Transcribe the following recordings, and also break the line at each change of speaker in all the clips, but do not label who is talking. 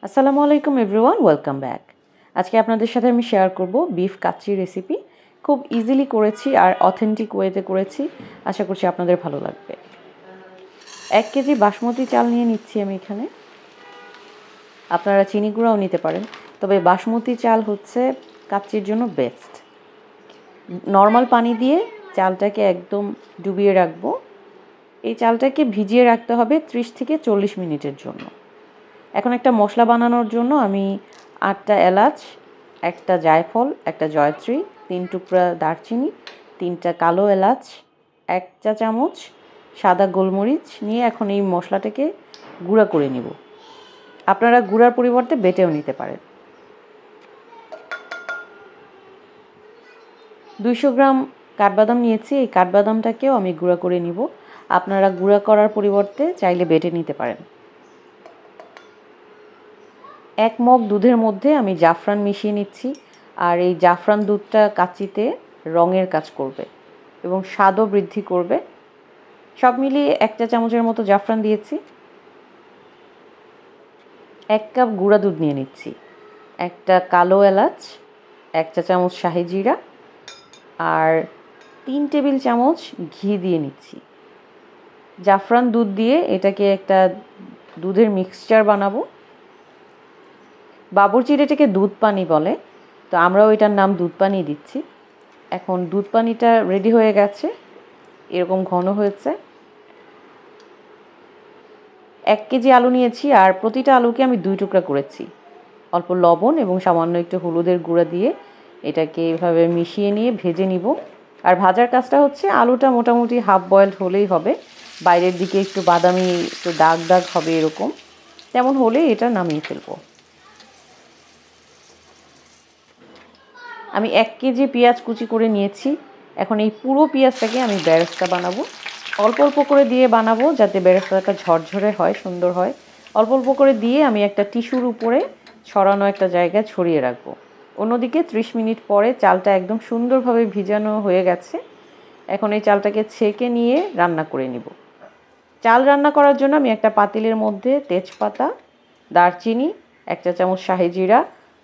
আসসালামু আলাইকুম everyone, welcome back. আজকে আপনাদের সাথে আমি শেয়ার করব বিফ কাচ্চি রেসিপি। খুব ইজিলি করেছি আর অথেন্টিক ওয়েতে করেছি। আশা করছি আপনাদের ভালো লাগবে। 1 কেজি বাসমতি চাল নিয়ে নিচ্ছি আমি এখানে। আপনারা চিনি গুঁড়াও নিতে পারেন, তবে বাসমতি চাল হচ্ছে কাচ্চির জন্য বেস্ট। নর্মাল পানি দিয়ে চালটাকে একদম ডুবিয়ে রাখবো। এই চালটাকে ভিজিয়ে রাখতে হবে 30 থেকে 40 মিনিটের জন্য। এখন একটা মশলা বানানোর জন্য আমি 8টা এলাচ, একটা জায়ফল, একটা জয়ত্রী, 3 টুকরা দারচিনি, 3টা কালো এলাচ, 1 চা চামচ সাদা গোলমরিচ নিয়ে এখন এই মশলাটাকে গুঁড়া করে নিব। আপনারা গুঁড়ার পরিবর্তে বেটেও নিতে পারেন। 200 গ্রাম কাঠবাদাম নিয়েছি, এই কাঠবাদামটাকেও আমি গুঁড়া করে নিব। আপনারা গুঁড়া করার পরিবর্তে চাইলে বেটে নিতে পারেন। 1 মগ দুধের মধ্যে আমি জাফরান মিশিয়ে নিচ্ছি, আর এই জাফরান দুধটা কাচ্চিতে রঙের কাজ করবে এবং স্বাদও বৃদ্ধি করবে। সব মিলিয়ে 1 চা চামচের মতো জাফরান দিয়েছি। 1 কাপ গুঁড়া দুধ নিয়ে নিচ্ছি, একটা কালো এলাচ, 1 চা চামচ শাহি জিরা আর 3 টেবিল চামচ ঘি দিয়ে নিচ্ছি। জাফরান দুধ দিয়ে এটাকে একটা দুধের মিক্সচার বানাবো। বাবুর্চির এটাকে দুধ পানি বলে, তো আমরাও এটার নাম দুধ পানি দিচ্ছি। এখন দুধ পানিটা রেডি হয়ে গেছে, এরকম ঘন হয়েছে। 1 কেজি আলু নিয়েছি, আর প্রতিটা আলুকে আমি 2 টুকরা করেছি। অল্প লবণ এবং সামান্য একটু হলুদের গুঁড়া দিয়ে এটাকে এভাবে মিশিয়ে নিয়ে ভেজে নিব। আর ভাজার কাজটা হচ্ছে আলুটা মোটামুটি হাফ বয়েলড হলেই হবে, বাইরের দিকে একটু বাদামি, একটু দাগ দাগ হবে এরকম, তেমন হলে এটা নামিয়ে ফেলবো। আমি 1 কেজি পেঁয়াজ কুচি করে নিয়েছি। এখন এই পুরো পেঁয়াজটাকে আমি বেরেস্তা বানাবো। অল্প অল্প করে দিয়ে বানাবো যাতে বেরেস্তাটা ঝরঝরে হয়, সুন্দর হয়। অল্প অল্প করে দিয়ে আমি একটা টিস্যুর উপরে ছড়ানো একটা জায়গায় ছড়িয়ে রাখবো। অন্যদিকে 30 মিনিট পরে চালটা একদম সুন্দরভাবে ভিজানো হয়ে গেছে। এখন এই চালটাকে ছেঁকে নিয়ে রান্না করে নিব। চাল রান্না করার জন্য আমি একটা পাতিলের মধ্যে তেজপাতা, দারচিনি, 1 চা চামচ শাহি জিরা,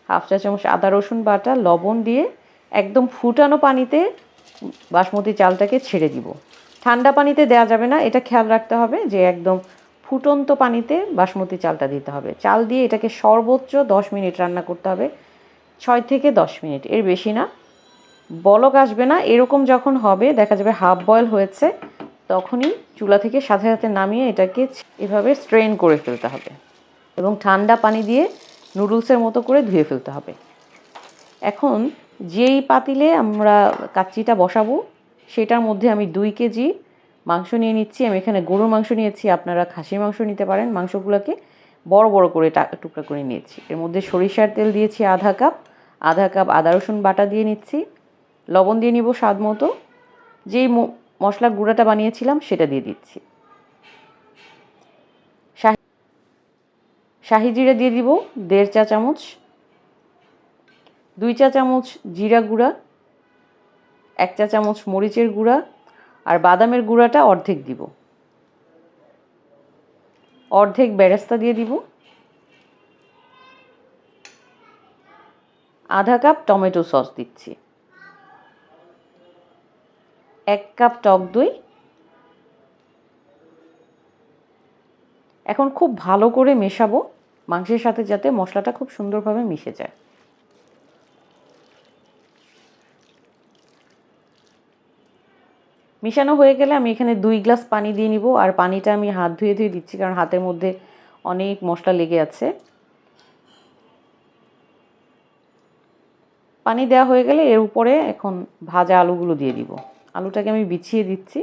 হাফ চা চামচ আদা রসুন বাটা, লবণ দিয়ে একদম ফুটানো পানিতে বাসমতি চালটাকে ছেড়ে দিব। ঠান্ডা পানিতে দেওয়া যাবে না, এটা খেয়াল রাখতে হবে যে একদম ফুটন্ত পানিতে বাসমতি চালটা দিতে হবে। চাল দিয়ে এটাকে সর্বোচ্চ 10 মিনিট রান্না করতে হবে, 6 থেকে 10 মিনিট, এর বেশি না। বলক আসবে না, এরকম যখন হবে দেখা যাবে হাফ বয়েল হয়েছে, তখনই চুলা থেকে সাথে সাথে নামিয়ে এটাকে এভাবে স্ট্রেন করে ফেলতে হবে এবং ঠান্ডা পানি দিয়ে নুডলসের মতো করে ধুয়ে ফেলতে হবে। এখন যেই পাতিলে আমরা কাচ্চিটা বসাবো সেটার মধ্যে আমি 2 কেজি মাংস নিয়ে নিচ্ছি। আমি এখানে গরুর মাংস নিয়েছি, আপনারা খাসির মাংস নিতে পারেন। মাংসগুলোকে বড় বড় করে টুকরা করে নিয়েছি। এর মধ্যে সরিষার তেল দিয়েছি আধা কাপ আদা রসুন বাটা দিয়ে নিচ্ছি, লবণ দিয়ে নিব স্বাদ মতো, যেই মশলা গুঁড়াটা বানিয়েছিলাম সেটা দিয়ে দিচ্ছি। শাহি জিরা দিয়ে দিব 1.5 চা চামচ, 2 চা চামচ জিরা গুঁড়া, 1 চা চামচ মরিচের গুঁড়া, আর বাদামের গুঁড়াটা অর্ধেক দিব। অর্ধেক বেরেস্তা দিয়ে দিব। আধা কাপ টমেটো সস দিচ্ছি। 1 কাপ টক দই। এখন খুব ভালো করে মেশাবো মাংসের সাথে, যাতে মশলাটা খুব সুন্দরভাবে মিশে যায়। মিশানো হয়ে গেলে আমি এখানে 2 গ্লাস পানি দিয়ে নিব, আর পানিটা আমি হাত ধুয়ে ধুয়ে দিচ্ছি কারণ হাতের মধ্যে অনেক মশলা লেগে আছে। পানি দেওয়া হয়ে গেলে এর উপরে এখন ভাজা আলুগুলো দিয়ে দিব। আলুটাকে আমি বিছিয়ে দিচ্ছি।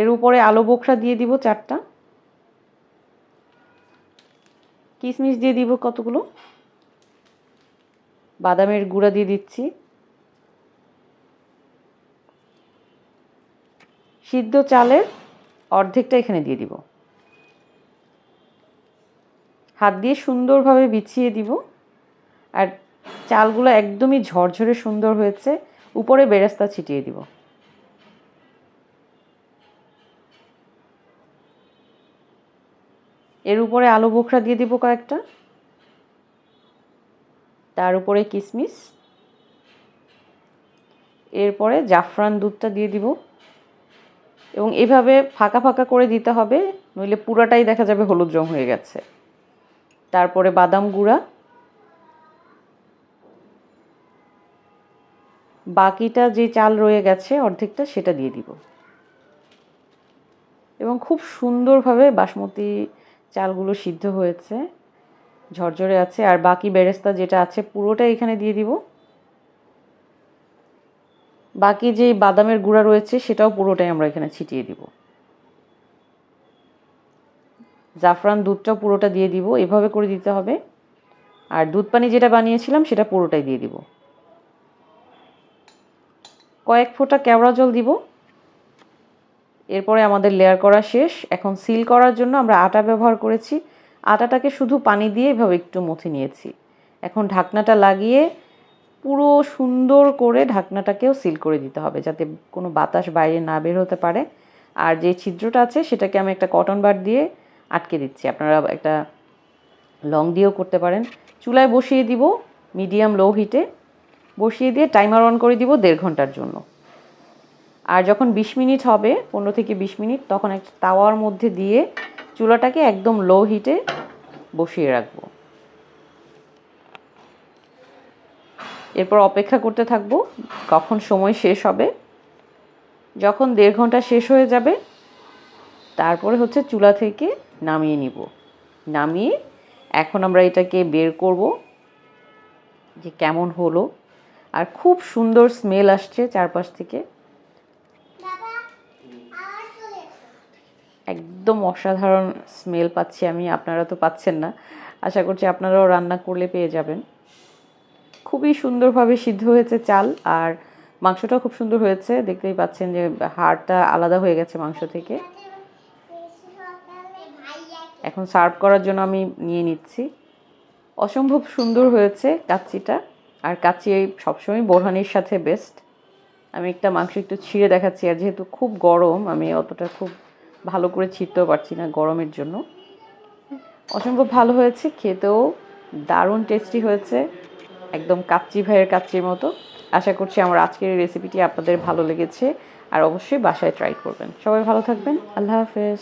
এর উপরে আলু বোখরা দিয়ে দিব 4টা, কিশমিশ দিয়ে দিব কতগুলো, বাদামের গুঁড়া দিয়ে দিচ্ছি, সিদ্ধ চালের অর্ধেকটা এখানে দিয়ে দিব। হাত দিয়ে সুন্দরভাবে বিছিয়ে দিব। আর চালগুলো একদমই ঝরঝরে সুন্দর হয়েছে, উপরে বেরেস্তা ছিটিয়ে দিব। এর উপরে আলু বোখরা দিয়ে দিব কয়েকটা, তার উপরে কিশমিশ, এরপরে জাফরান দুধটা দিয়ে দিব এবং এভাবে ফাঁকা ফাঁকা করে দিতে হবে, নইলে পুরাটাই দেখা যাবে হলুদ রং হয়ে গেছে। তারপরে বাদাম গুঁড়া, বাকিটা যে চাল রয়ে গেছে অর্ধেকটা সেটা দিয়ে দিব এবং খুব সুন্দরভাবে বাসমতি চালগুলো সিদ্ধ হয়েছে, ঝরঝরে আছে। আর বাকি বেরেস্তা যেটা আছে পুরোটা এখানে দিয়ে দিব। বাকি যে বাদামের গুঁড়া রয়েছে সেটাও পুরোটাই আমরা এখানে ছিটিয়ে দিব। জাফরান দুধটাও পুরোটা দিয়ে দিব, এভাবে করে দিতে হবে। আর দুধ পানি যেটা বানিয়েছিলাম সেটা পুরোটাই দিয়ে দিব। কয়েক ফোঁটা কেওড়া জল দিব। এরপরে আমাদের লেয়ার করা শেষ। এখন সিল করার জন্য আমরা আটা ব্যবহার করেছি। আটাটাকে শুধু পানি দিয়ে এভাবে একটু মথে নিয়েছি। এখন ঢাকনাটা লাগিয়ে পুরো সুন্দর করে ঢাকনাটাকেও সিল করে দিতে হবে, যাতে কোনো বাতাস বাইরে না বের হতে পারে। আর যে ছিদ্রটা আছে সেটাকে আমি একটা কটন বাড দিয়ে আটকে দিচ্ছি। আপনারা একটা লং দিয়েও করতে পারেন। চুলায় বসিয়ে দিব মিডিয়াম লো হিটে, বসিয়ে দিয়ে টাইমার অন করে দিব 1.5 ঘন্টার জন্য। আর যখন 20 মিনিট হবে, 15 থেকে 20 মিনিট, তখন একটা তাওয়ার মধ্যে দিয়ে চুলাটাকে একদম লো হিটে বসিয়ে রাখবো। এরপর অপেক্ষা করতে থাকবো কখন সময় শেষ হবে। যখন 1.5 ঘন্টা শেষ হয়ে যাবে তারপরে হচ্ছে চুলা থেকে নামিয়ে নিব। নামিয়ে এখন আমরা এটাকে বের করব যে কেমন হলো। আর খুব সুন্দর স্মেল আসছে চারপাশ থেকে, একদম অসাধারণ স্মেল পাচ্ছি আমি, আপনারা তো পাচ্ছেন না। আশা করছি আপনারাও রান্না করলে পেয়ে যাবেন। খুবই সুন্দরভাবে সিদ্ধ হয়েছে চাল, আর মাংসটাও খুব সুন্দর হয়েছে। দেখতেই পাচ্ছেন যে হাড়টা আলাদা হয়ে গেছে মাংস থেকে। এখন সার্ভ করার জন্য আমি নিয়ে নিচ্ছি। অসম্ভব সুন্দর হয়েছে কাচ্চিটা। আর কাচ্চি সবসময় বোরহানির সাথে বেস্ট। আমি একটা মাংস একটু ছিঁড়ে দেখাচ্ছি, আর যেহেতু খুব গরম আমি অতটা খুব ভালো করে ছিঁড়তেও পারছি না গরমের জন্য। অসম্ভব ভালো হয়েছে, খেতেও দারুণ টেস্টি হয়েছে, একদম কাচ্চি ভাইয়ের কাচ্চির মতো। আশা করছি আমার আজকের এই রেসিপিটি আপনাদের ভালো লেগেছে, আর অবশ্যই বাসায় ট্রাই করবেন। সবাই ভালো থাকবেন। আল্লাহ হাফেজ।